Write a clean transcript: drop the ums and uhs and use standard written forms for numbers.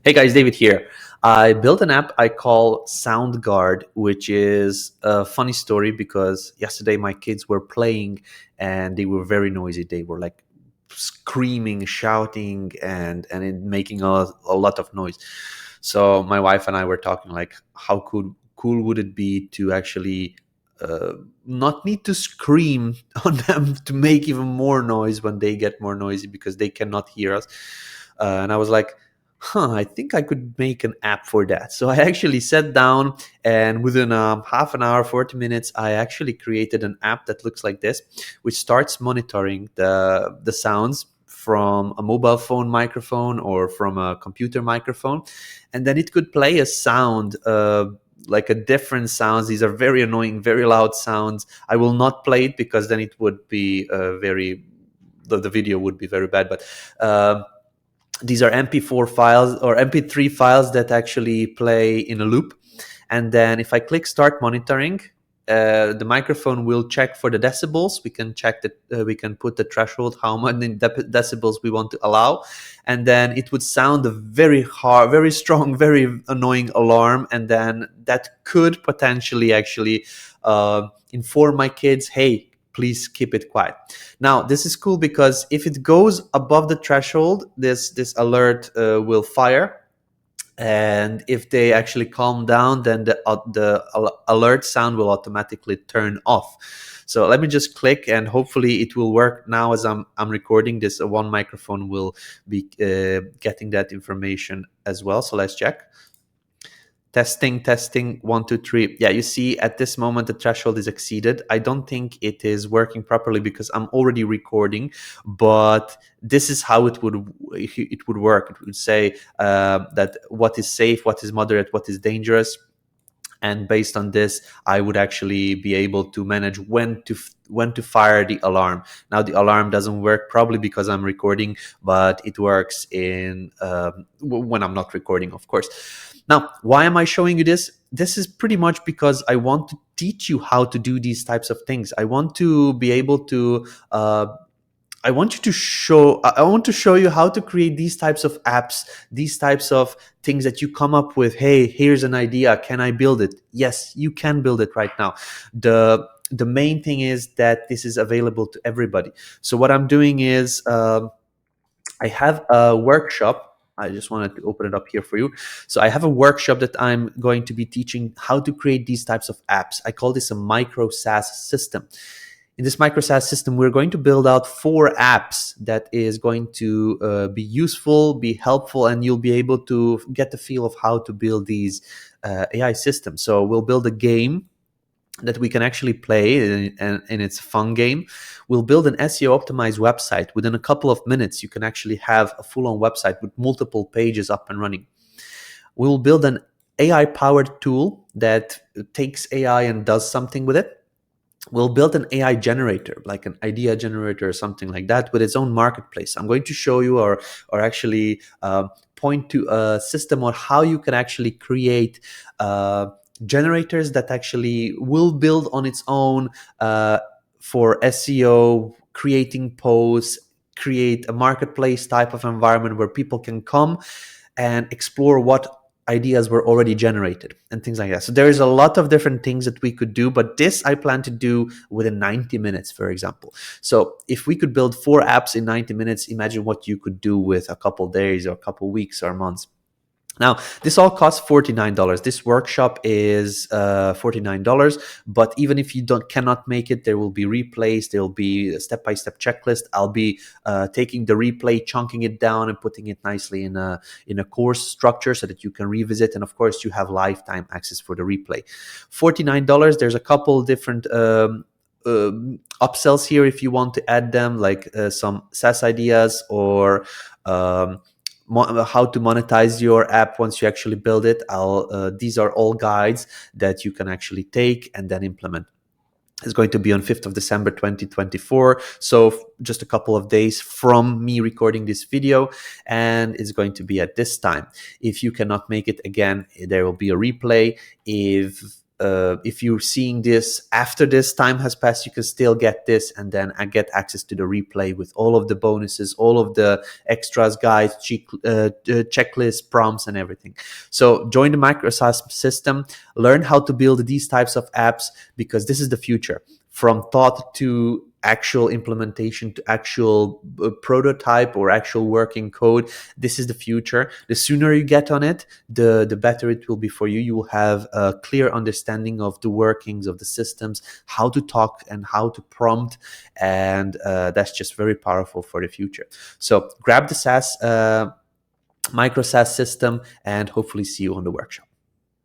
Hey guys, David here. I built an app I call SoundGuard, which is a funny story because yesterday my kids were playing and they were very noisy. They were like screaming, shouting, and making a lot of noise. So my wife and I were talking like, how cool would it be to actually not need to scream on them to make even more noise when they get more noisy because they cannot hear us. And I was like, I think I could make an app for that. So I actually sat down and within half an hour, 40 minutes, I actually created an app that looks like this, which starts monitoring the sounds from a mobile phone microphone or from a computer microphone. And then it could play a sound, like a different sounds. These are very annoying, very loud sounds. I will not play it because then it would be the video would be very bad. But these are MP4 files or MP3 files that actually play in a loop. And then if I click start monitoring, the microphone will check for the decibels. We can check that we can put the threshold, how many decibels we want to allow. And then it would sound a very hard, very strong, very annoying alarm. And then that could potentially actually inform my kids, hey, please keep it quiet. Now, this is cool because if it goes above the threshold, this alert will fire. And if they actually calm down, then the alert sound will automatically turn off. So let me just click and hopefully it will work now as I'm recording this. One microphone will be getting that information as well. So let's check. Testing, 1, 2, 3. Yeah, you see at this moment the threshold is exceeded. I don't think it is working properly because I'm already recording, but this is how it would work. It would say that what is safe, what is moderate, what is dangerous. And based on this, I would actually be able to manage when to fire the alarm. Now the alarm doesn't work probably because I'm recording, but it works in when I'm not recording, of course. Now, why am I showing you this? This is pretty much because I want to teach you how to do these types of things. I want to be able to I want to show you how to create these types of apps, these types of things that you come up with. Hey, here's an idea. Can I build it? Yes, you can build it right now. The main thing is that this is available to everybody. So what I'm doing is I have a workshop. I just wanted to open it up here for you. So I have a workshop that I'm going to be teaching how to create these types of apps. I call this a micro SaaS system. In this micro SaaS system, we're going to build out 4 apps that is going to be useful, be helpful, and you'll be able to get the feel of how to build these AI systems. So we'll build a game that we can actually play, and it's a fun game. We'll build an SEO optimized website. Within a couple of minutes, you can actually have a full-on website with multiple pages up and running. We'll build an AI-powered tool that takes AI and does something with it. We'll build an AI generator, like an idea generator or something like that, with its own marketplace. I'm going to show you or actually point to a system on how you can actually create generators that actually will build on its own for SEO, creating posts, create a marketplace type of environment where people can come and explore what ideas were already generated and things like that. So there is a lot of different things that we could do, but this I plan to do within 90 minutes, for example. So if we could build 4 apps in 90 minutes, imagine what you could do with a couple days or a couple weeks or months. Now, this all costs $49. This workshop is $49, but even if you cannot make it, there will be replays. There will be a step-by-step checklist. I'll be taking the replay, chunking it down, and putting it nicely in a course structure so that you can revisit. And of course, you have lifetime access for the replay. $49. There's a couple different upsells here if you want to add them, like some SaaS ideas or how to monetize your app once you actually build it. These are all guides that you can actually take and then implement. It's going to be on 5th of December 2024, so just a couple of days from me recording this video, and it's going to be at this time. If you cannot make it, again, there will be a replay. If if you're seeing this after this time has passed, you can still get this, and then I get access to the replay with all of the bonuses, all of the extras, guides, checklists, prompts, and everything. So join the Micro SaaS system, learn how to build these types of apps, because this is the future. From thought to actual implementation to actual prototype or actual working code, this is the future. The sooner you get on it, the better it will be for you. You will have a clear understanding of the workings of the systems, how to talk and how to prompt, and that's just very powerful for the future. So grab the SaaS Micro SaaS system, and hopefully see you on the workshop.